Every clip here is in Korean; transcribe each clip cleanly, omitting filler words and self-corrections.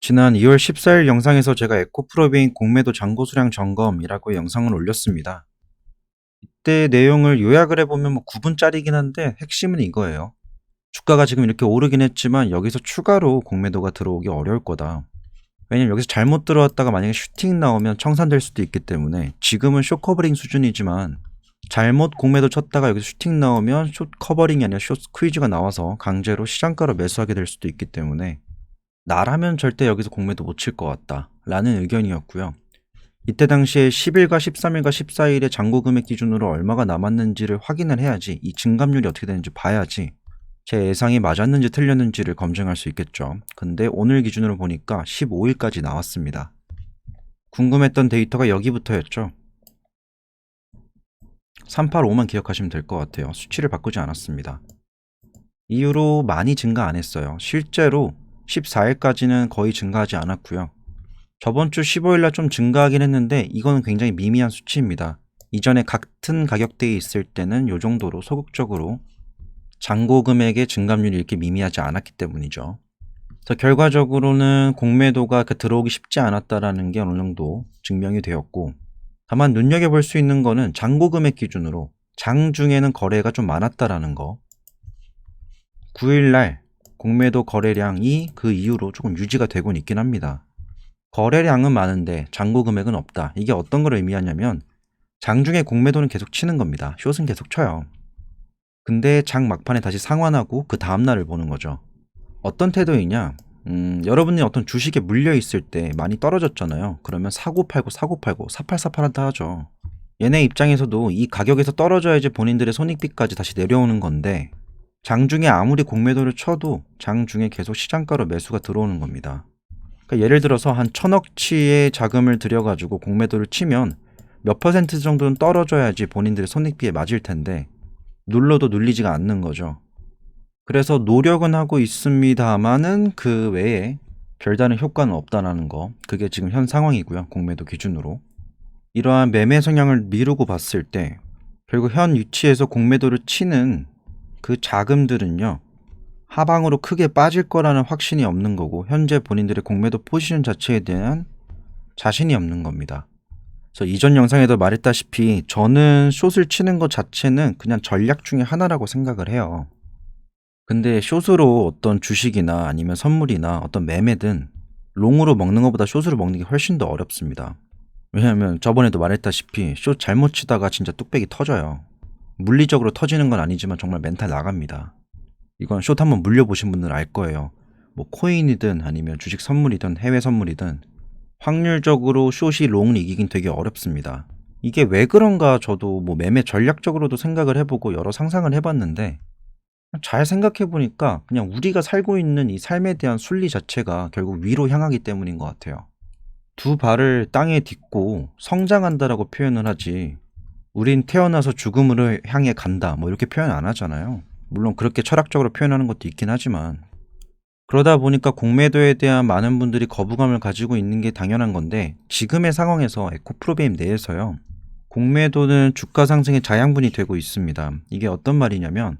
지난 2월 14일 영상에서 제가 에코프로베인 공매도 잔고 수량 점검이라고 영상을 올렸습니다. 이때 내용을 요약을 해보면 9분짜리긴 한데 핵심은 이거예요. 주가가 지금 이렇게 오르긴 했지만 여기서 추가로 공매도가 들어오기 어려울 거다. 왜냐면 여기서 잘못 들어왔다가 만약에 슈팅 나오면 청산될 수도 있기 때문에 지금은 숏 커버링 수준이지만 잘못 공매도 쳤다가 여기서 슈팅 나오면 숏 커버링이 아니라 숏 스퀴즈가 나와서 강제로 시장가로 매수하게 될 수도 있기 때문에 나라면 절대 여기서 공매도 못 칠 것 같다 라는 의견이었고요. 이때 당시에 10일과 13일과 14일의 잔고 금액 기준으로 얼마가 남았는지를 확인을 해야지, 이 증감률이 어떻게 되는지 봐야지 제 예상이 맞았는지 틀렸는지를 검증할 수 있겠죠. 근데 오늘 기준으로 보니까 15일까지 나왔습니다. 궁금했던 데이터가 여기부터였죠. 385만 기억하시면 될 것 같아요. 수치를 바꾸지 않았습니다. 이후로 많이 증가 안 했어요. 실제로 14일까지는 거의 증가하지 않았고요. 저번 주 15일날 좀 증가하긴 했는데 이거는 굉장히 미미한 수치입니다. 이전에 같은 가격대에 있을 때는 이 정도로 소극적으로 잔고 금액의 증감률이 이렇게 미미하지 않았기 때문이죠. 그래서 결과적으로는 공매도가 들어오기 쉽지 않았다라는 게 어느 정도 증명이 되었고, 다만 눈여겨볼 수 있는 거는 잔고 금액 기준으로 장중에는 거래가 좀 많았다라는 거. 9일날 공매도 거래량이 그 이후로 조금 유지가 되곤 있긴 합니다. 거래량은 많은데 잔고 금액은 없다. 이게 어떤 걸 의미하냐면 장중에 공매도는 계속 치는 겁니다. 숏은 계속 쳐요. 근데 장 막판에 다시 상환하고 그 다음날을 보는 거죠. 어떤 태도이냐? 여러분이 어떤 주식에 물려 있을 때 많이 떨어졌잖아요. 그러면 사고 팔고 사팔사팔한다 하죠. 얘네 입장에서도 이 가격에서 떨어져야지 본인들의 손익비까지 다시 내려오는 건데, 장중에 아무리 공매도를 쳐도 장중에 계속 시장가로 매수가 들어오는 겁니다. 그러니까 예를 들어서 한 1000억치의 자금을 들여가지고 공매도를 치면 몇 퍼센트 정도는 떨어져야지 본인들의 손익비에 맞을 텐데 눌러도 눌리지가 않는 거죠. 그래서 노력은 하고 있습니다만은 그 외에 별다른 효과는 없다는 거, 그게 지금 현 상황이고요. 공매도 기준으로. 이러한 매매 성향을 미루고 봤을 때 결국 현 위치에서 공매도를 치는 그 자금들은요, 하방으로 크게 빠질 거라는 확신이 없는 거고, 현재 본인들의 공매도 포지션 자체에 대한 자신이 없는 겁니다. 그래서 이전 영상에도 말했다시피 저는 숏을 치는 것 자체는 그냥 전략 중에 하나라고 생각을 해요. 근데 숏으로 어떤 주식이나 아니면 선물이나 어떤 매매든 롱으로 먹는 것보다 숏으로 먹는 게 훨씬 더 어렵습니다. 왜냐하면 저번에도 말했다시피 숏 잘못 치다가 진짜 뚝배기 터져요. 물리적으로 터지는 건 아니지만 정말 멘탈 나갑니다. 이건 숏 한번 물려보신 분들은 알 거예요. 뭐 코인이든 아니면 주식 선물이든 해외 선물이든 확률적으로 숏이 롱을 이기긴 되게 어렵습니다. 이게 왜 그런가 저도 뭐 매매 전략적으로도 생각을 해보고 여러 상상을 해봤는데, 잘 생각해보니까 그냥 우리가 살고 있는 이 삶에 대한 순리 자체가 결국 위로 향하기 때문인 것 같아요. 두 발을 땅에 딛고 성장한다라고 표현을 하지, 우린 태어나서 죽음으로 향해 간다 뭐 이렇게 표현 안 하잖아요. 물론 그렇게 철학적으로 표현하는 것도 있긴 하지만, 그러다 보니까 공매도에 대한 많은 분들이 거부감을 가지고 있는 게 당연한 건데, 지금의 상황에서 에코프로베임 내에서요, 공매도는 주가 상승의 자양분이 되고 있습니다. 이게 어떤 말이냐면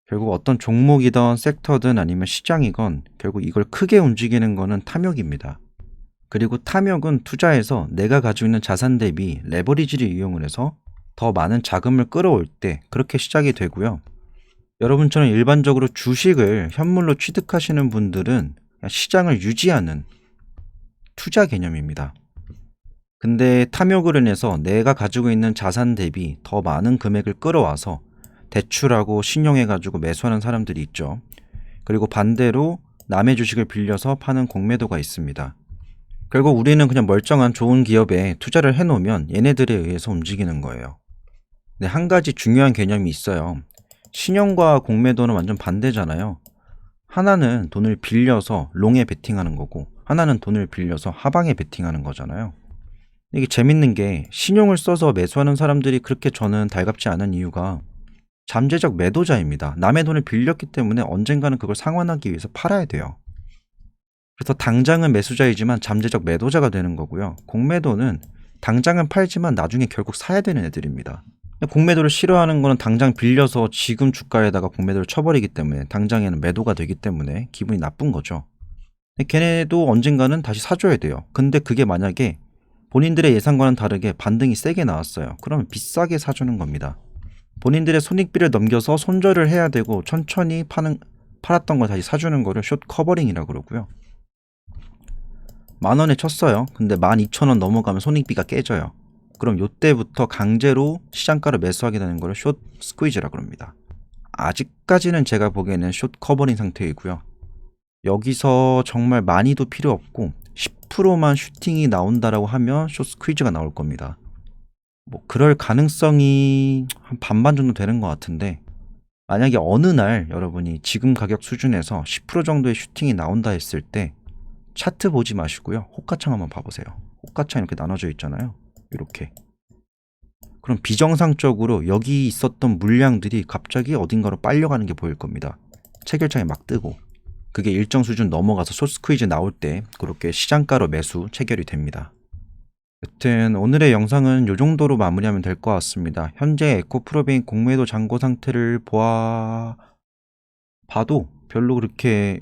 결국 어떤 종목이든 섹터든 아니면 시장이건 결국 이걸 크게 움직이는 거는 탐욕입니다. 그리고 탐욕은 투자해서 내가 가지고 있는 자산 대비 레버리지를 이용을 해서 더 많은 자금을 끌어올 때 그렇게 시작이 되고요. 여러분처럼 일반적으로 주식을 현물로 취득하시는 분들은 시장을 유지하는 투자 개념입니다. 근데 탐욕을 인해서 내가 가지고 있는 자산 대비 더 많은 금액을 끌어와서 대출하고 신용해가지고 매수하는 사람들이 있죠. 그리고 반대로 남의 주식을 빌려서 파는 공매도가 있습니다. 결국 우리는 그냥 멀쩡한 좋은 기업에 투자를 해놓으면 얘네들에 의해서 움직이는 거예요. 근데 한 가지 중요한 개념이 있어요. 신용과 공매도는 완전 반대잖아요. 하나는 돈을 빌려서 롱에 베팅하는 거고, 하나는 돈을 빌려서 하방에 베팅하는 거잖아요. 이게 재밌는 게 신용을 써서 매수하는 사람들이 그렇게 저는 달갑지 않은 이유가 잠재적 매도자입니다. 남의 돈을 빌렸기 때문에 언젠가는 그걸 상환하기 위해서 팔아야 돼요. 그래서 당장은 매수자이지만 잠재적 매도자가 되는 거고요. 공매도는 당장은 팔지만 나중에 결국 사야 되는 애들입니다. 공매도를 싫어하는 거는 당장 빌려서 지금 주가에다가 공매도를 쳐버리기 때문에 당장에는 매도가 되기 때문에 기분이 나쁜 거죠. 근데 걔네도 언젠가는 다시 사줘야 돼요. 근데 그게 만약에 본인들의 예상과는 다르게 반등이 세게 나왔어요. 그러면 비싸게 사주는 겁니다. 본인들의 손익비를 넘겨서 손절을 해야 되고 천천히 팔았던 거 다시 사주는 거를 숏 커버링이라고 그러고요. 10,000원에 쳤어요. 근데 12,000원 넘어가면 손익비가 깨져요. 그럼 요때부터 강제로 시장가를 매수하게 되는 거를 숏 스퀴즈라고 합니다. 아직까지는 제가 보기에는 숏 커버링 상태이고요. 여기서 정말 많이도 필요 없고 10%만 슈팅이 나온다라고 하면 숏 스퀴즈가 나올 겁니다. 뭐 그럴 가능성이 한 반반 정도 되는 것 같은데, 만약에 어느 날 여러분이 지금 가격 수준에서 10% 정도의 슈팅이 나온다 했을 때 차트 보지 마시고요. 호가창 한번 봐보세요. 호가창 이렇게 나눠져 있잖아요. 이렇게. 그럼 비정상적으로 여기 있었던 물량들이 갑자기 어딘가로 빨려가는 게 보일 겁니다. 체결창에 막 뜨고. 그게 일정 수준 넘어가서 숏 스퀴즈 나올 때 그렇게 시장가로 매수 체결이 됩니다. 여튼 오늘의 영상은 이 정도로 마무리하면 될 것 같습니다. 현재 에코프로베인 공매도 잔고 상태를 봐도 별로 그렇게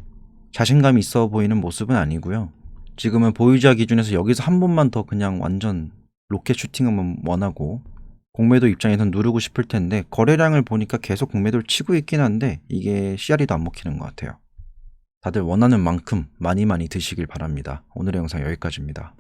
자신감이 있어 보이는 모습은 아니고요. 지금은 보유자 기준에서 여기서 한 번만 더 그냥 완전 로켓 슈팅은 원하고, 공매도 입장에선 누르고 싶을 텐데 거래량을 보니까 계속 공매도를 치고 있긴 한데 이게 CRE도 안 먹히는 것 같아요. 다들 원하는 만큼 많이 드시길 바랍니다. 오늘의 영상 여기까지입니다.